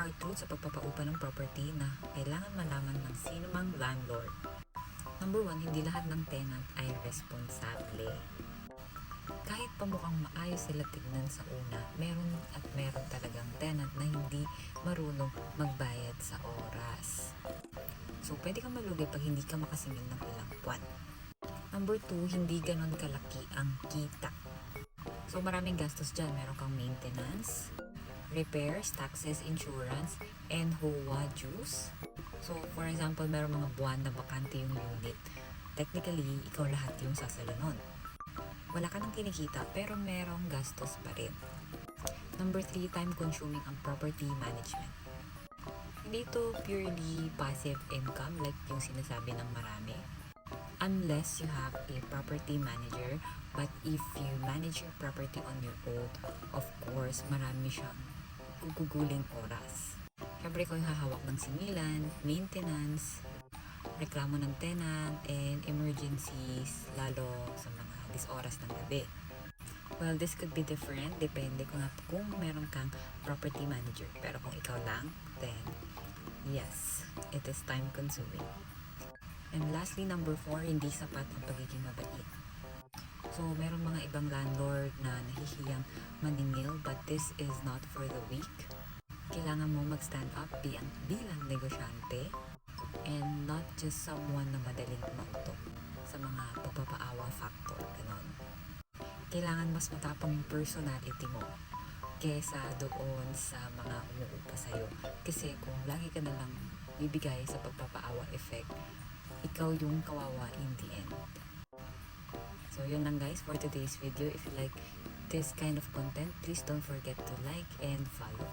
hard truth sa pagpapaupa ng property na kailangan malaman ng sino mang landlord. Number 1, hindi lahat ng tenant ay responsable. Kahit pa mukhang maayos sila tignan sa una, meron talagang tenant na hindi marunong magbayad sa oras. So, pwede kang malugi pag hindi ka makasingil ng ilang buwan. Number 2, hindi ganon kalaki ang kita. So, maraming gastos dyan. Meron kang maintenance, repairs, taxes, insurance, and HOA dues. So, for example, meron mga buwan na bakante yung unit. Technically, ikaw lahat yung sasalo nun. Wala ka nang kinikita pero merong gastos pa rin. Number 3, time-consuming ang property management. Hindi ito purely passive income like yung sinasabi ng marami. Unless you have a property manager, but if you manage your property on your own, of course, marami siyang guguling oras. Siyempre, ikaw yung hahawak ng singilan, maintenance, reklamo ng tenant, and emergencies, lalo sa mga oras ng gabi. Well, this could be different, depende kung meron kang property manager. Pero kung ikaw lang, then yes, it is time consuming. And lastly, number 4, hindi sapat ang pagiging mabait. So, meron mga ibang landlord na nahihiyang maningil, but this is not for the weak. Kailangan mo mag-stand up bilang negosyante and not just someone na madaling mauto sa mga pagpapaawa factor, ganon. Kailangan mas matapang yung personality mo kesa doon sa mga umuupa sa'yo. Kasi kung lagi ka na lang bibigay sa pagpapaawa effect, ikaw yung kawawa in the end. So, yun lang guys for today's video. If you like this kind of content, please don't forget to like and follow.